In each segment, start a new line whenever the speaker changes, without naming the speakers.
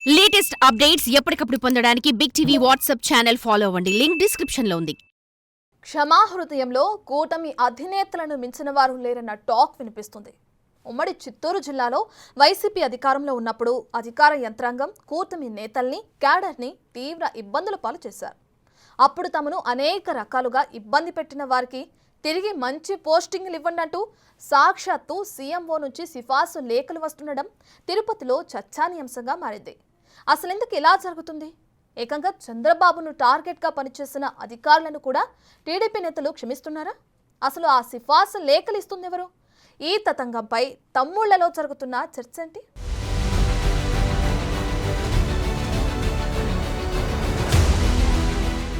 Latest updates ఎప్పటికప్పుడు పొందడానికి big TV WhatsApp channel follow అవ్వండి. లింక్ డిస్క్రిప్షన్ లో ఉంది.
క్షమాహృదయంలో కూటమి అధినేతలను మించిన వారు లేరన్న టాక్ వినిపిస్తుంది. ఉమ్మడి చిత్తూరు జిల్లాలో వైసీపీ అధికారంలో ఉన్నప్పుడు అధికార యంత్రాంగం కూటమి నేతల్ని, క్యాడర్ని తీవ్ర ఇబ్బందుల పాలు చేశారు. అప్పుడు తమను అనేక రకాలుగా ఇబ్బంది పెట్టిన వారికి తిరిగి మంచి పోస్టింగ్లు ఇవ్వనంటూ సాక్షాత్తు సీఎంఓ నుంచి సిఫార్సు లేఖలు వస్తుండడం తిరుపతిలో చర్చానీయాంశంగా మారింది. అసలెందుకు ఇలా జరుగుతుంది? ఏకంగా చంద్రబాబును టార్గెట్గా పనిచేసిన అధికారులను కూడా టీడీపీ నేతలు క్షమిస్తున్నారా? అసలు ఆ సిఫార్సు లేఖలు ఇస్తుందెవరు? ఈ తతంగంపై తమ్ముళ్లలో జరుగుతున్న చర్చ ఏంటి?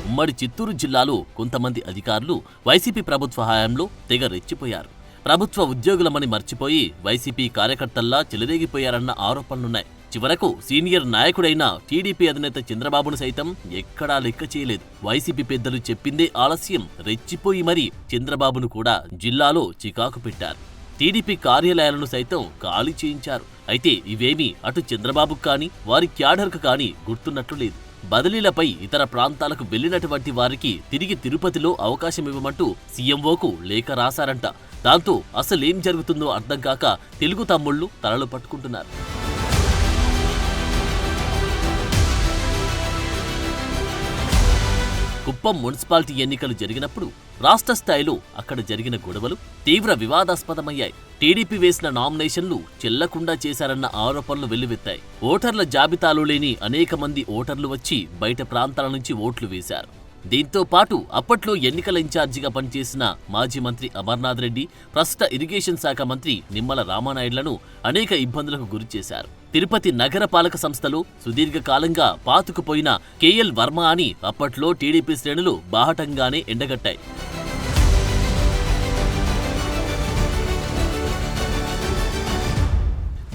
ఉమ్మడి చిత్తూరు జిల్లాలో కొంతమంది అధికారులు వైసీపీ ప్రభుత్వ హయాంలో తెగ రెచ్చిపోయారు. ప్రభుత్వ ఉద్యోగులమని మర్చిపోయి వైసీపీ కార్యకర్తల్లా చెలరేగిపోయారన్న ఆరోపణలున్నాయి. చివరకు సీనియర్ నాయకుడైన టీడీపీ అధినేత చంద్రబాబును సైతం ఎక్కడా లెక్క చేయలేదు. వైసీపీ పెద్దలు చెప్పిందే ఆలస్యం రెచ్చిపోయి మరీ చంద్రబాబును కూడా జిల్లాలో చికాకు పెట్టారు. టీడీపీ కార్యాలయాలను సైతం ఖాళీ చేయించారు. అయితే ఇవేమీ అటు చంద్రబాబుకు కానీ వారి క్యాడర్కు కానీ గుర్తున్నట్లు లేదు. బదిలీలపై ఇతర ప్రాంతాలకు వెళ్లినటువంటి వారికి తిరిగి తిరుపతిలో అవకాశమివ్వమంటూ సీఎంఓకు లేఖ రాశారంట. దాంతో అసలేం జరుగుతుందో అర్థం కాక తెలుగు తమ్ముళ్లు తలలు పట్టుకుంటున్నారు. కుప్పం మున్సిపాలిటీ ఎన్నికలు జరిగినప్పుడు రాష్ట్ర స్థాయిలో అక్కడ జరిగిన గొడవలు తీవ్ర వివాదాస్పదమయ్యాయి. టీడీపీ వేసిన నామినేషన్లు చెల్లకుండా చేశారన్న ఆరోపణలు వెల్లువెత్తాయి. ఓటర్ల జాబితాలో లేని అనేక మంది ఓటర్లు వచ్చి బయట ప్రాంతాల నుంచి ఓట్లు వేశారు. దీంతో పాటు అప్పట్లో ఎన్నికల ఇన్ఛార్జిగా పనిచేసిన మాజీ మంత్రి అమర్నాథ్ రెడ్డి, ప్రస్తుత ఇరిగేషన్ శాఖ మంత్రి నిమ్మల రామానాయుడులను అనేక ఇబ్బందులకు గురిచేశారు. తిరుపతి నగర పాలక సంస్థలో సుదీర్ఘకాలంగా పాతుకుపోయిన కేఎల్ వర్మ అని అప్పట్లో టీడీపీ శ్రేణులు బాహటంగానే ఎండగట్టాయి.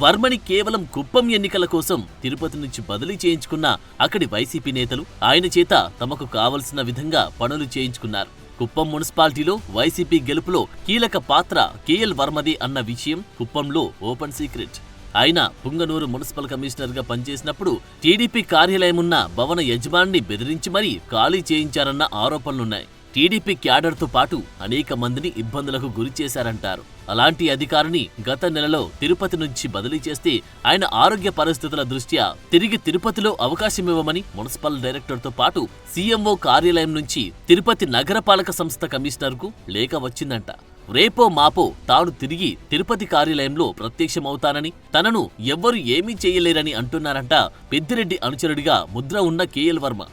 వర్మని కేవలం కుప్పం ఎన్నికల కోసం తిరుపతి నుంచి బదిలీ చేయించుకున్న అక్కడి వైసీపీ నేతలు ఆయన చేత తమకు కావలసిన విధంగా పనులు చేయించుకున్నారు. కుప్పం మున్సిపాలిటీలో వైసీపీ గెలుపులో కీలక పాత్ర కేఎల్ వర్మది అన్న విషయం కుప్పంలో ఓపెన్ సీక్రెట్. ఆయన పుంగనూరు మున్సిపల్ కమిషనర్గా పనిచేసినప్పుడు టీడీపీ కార్యాలయమున్న భవన యజమానిని బెదిరించి మరీ ఖాళీ చేయించారన్న ఆరోపణలున్నాయి. టీడీపీ క్యాడర్తో పాటు అనేక మందిని ఇబ్బందులకు గురిచేశారంటారు. అలాంటి అధికారిని గత నెలలో తిరుపతి నుంచి బదిలీ చేస్తే ఆయన ఆరోగ్య పరిస్థితుల దృష్ట్యా తిరిగి తిరుపతిలో అవకాశమివ్వమని మున్సిపల్ డైరెక్టర్తో పాటు సీఎంఓ కార్యాలయం నుంచి తిరుపతి నగరపాలక సంస్థ కమిషనర్కు లేఖ వచ్చిందంట. రేపో మాపో తాను తిరిగి తిరుపతి కార్యాలయంలో ప్రత్యక్షమవుతానని, తనను ఎవ్వరూ ఏమీ చేయలేరని అంటున్నారంట పెద్దిరెడ్డి అనుచరుడిగా ముద్ర ఉన్న కేఎల్ వర్మ.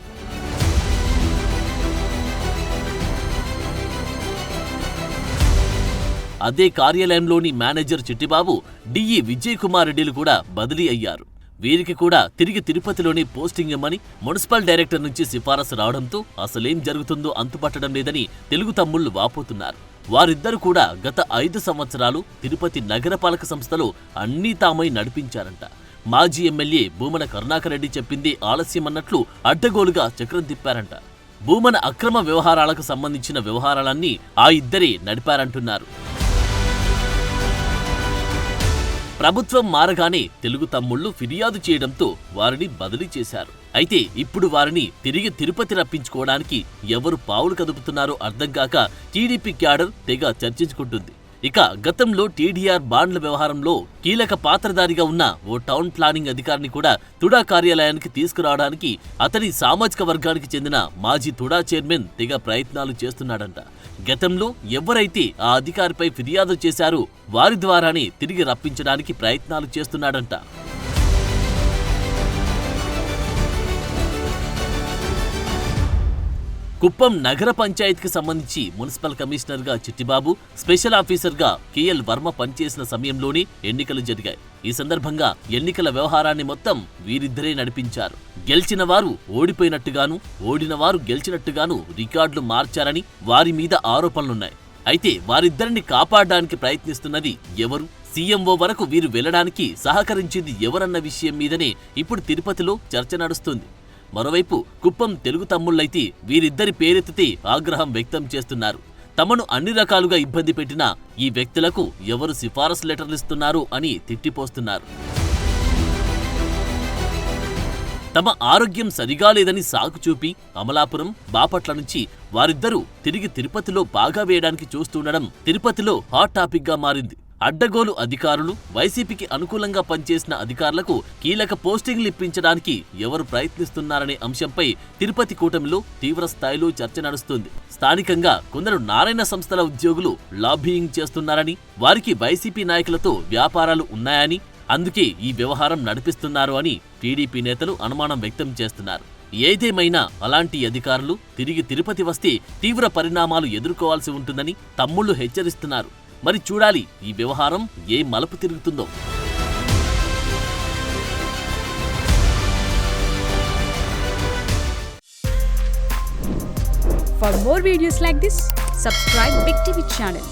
అదే కార్యాలయంలోని మేనేజర్ చిట్టిబాబు, డిఈ విజయ్ కుమార్ రెడ్డిలు కూడా బదిలీ అయ్యారు. వీరికి కూడా తిరిగి తిరుపతిలోని పోస్టింగ్ ఇవ్వమని మున్సిపల్ డైరెక్టర్ నుంచి సిఫారసు రావడంతో అసలేం జరుగుతుందో అంతుపట్టడం లేదని తెలుగు తమ్ముళ్లు వాపోతున్నారు. వారిద్దరూ కూడా గత 5 సంవత్సరాలు తిరుపతి నగరపాలక సంస్థలో అన్నీ తామై నడిపించారంట. మాజీ ఎమ్మెల్యే భూమన కరుణాకర్ రెడ్డి చెప్పింది ఆలస్యమన్నట్లు అడ్డగోలుగా చక్రం తిప్పారంట. భూమన అక్రమ వ్యవహారాలకు సంబంధించిన వ్యవహారాలన్నీ ఆ ఇద్దరే నడిపారంటున్నారు. ప్రభుత్వం మారగానే తెలుగు తమ్ముళ్లు ఫిర్యాదు చేయడంతో వారిని బదిలీ చేశారు. అయితే ఇప్పుడు వారిని తిరిగి తిరుపతి రప్పించుకోవడానికి ఎవరు పావులు కదుపుతున్నారో అర్థం కాక టీడీపీ క్యాడర్ తెగ చర్చించుకుంటుంది. ఇక గతంలో టీడీఆర్ బాండ్ల వ్యవహారంలో కీలక పాత్రధారిగా ఉన్న ఓ టౌన్ ప్లానింగ్ అధికారిని కూడా తుడా కార్యాలయానికి తీసుకురావడానికి అతని సామాజిక వర్గానికి చెందిన మాజీ తుడా చైర్మన్ తెగ ప్రయత్నాలు చేస్తున్నాడంట. గతంలో ఎవరైతే ఆ అధికారిపై ఫిర్యాదు చేశారో వారి ద్వారానే తిరిగి రప్పించడానికి ప్రయత్నాలు చేస్తున్నాడంట. కుప్పం నగర పంచాయతీకి సంబంధించి మున్సిపల్ కమిషనర్గా చిట్టిబాబు, స్పెషల్ ఆఫీసర్గా కేఎల్ వర్మ పనిచేసిన సమయంలోనే ఎన్నికలు జరిగాయి. ఈ సందర్భంగా ఎన్నికల వ్యవహారాన్ని మొత్తం వీరిద్దరే నడిపించారు. గెలిచిన వారు ఓడిపోయినట్టుగాను, ఓడిన వారు గెలిచినట్టుగాను రికార్డులు మార్చారని వారి మీద ఆరోపణలున్నాయి. అయితే వారిద్దరిని కాపాడడానికి ప్రయత్నిస్తున్నది ఎవరు? సీఎంఓ వరకు వీరు వెళ్లడానికి సహకరించింది ఎవరన్న విషయం మీదనే ఇప్పుడు తిరుపతిలో చర్చ నడుస్తుంది. మరోవైపు కుప్పం తెలుగు తమ్ముళ్లైతే వీరిద్దరి పేరెత్తితే ఆగ్రహం వ్యక్తం చేస్తున్నారు. తమను అన్ని రకాలుగా ఇబ్బంది పెట్టిన ఈ వ్యక్తులకు ఎవరు సిఫారసు లెటర్లిస్తున్నారు అని తిట్టిపోస్తున్నారు. తమ ఆరోగ్యం సరిగా లేదని సాకు చూపి అమలాపురం, బాపట్ల నుంచి వారిద్దరూ తిరిగి తిరుపతిలో బాగా వేయడానికి చూస్తుండడం తిరుపతిలో హాట్ టాపిక్ గా మారింది. అడ్డగోలు అధికారులు, వైసీపీకి అనుకూలంగా పనిచేసిన అధికారులకు కీలక పోస్టింగ్లు ఇప్పించడానికి ఎవరు ప్రయత్నిస్తున్నారనే అంశంపై తిరుపతి కూటమిలో తీవ్ర స్థాయిలో చర్చ నడుస్తుంది. స్థానికంగా కొందరు నారాయణ సంస్థల ఉద్యోగులు లాబీయింగ్ చేస్తున్నారని, వారికి వైసీపీ నాయకులతో వ్యాపారాలు ఉన్నాయని, అందుకే ఈ వ్యవహారం నడిపిస్తున్నారు అని టీడీపీ నేతలు అనుమానం వ్యక్తం చేస్తున్నారు. ఏదేమైనా అలాంటి అధికారులు తిరిగి తిరుపతి వస్తే తీవ్ర పరిణామాలు ఎదుర్కోవాల్సి ఉంటుందని తమ్ముళ్లు హెచ్చరిస్తున్నారు. మరి చూడాలి ఈ వ్యవహారం ఏ మలుపు తిరుగుతుందో.
For more videos like this, subscribe Big TV channel.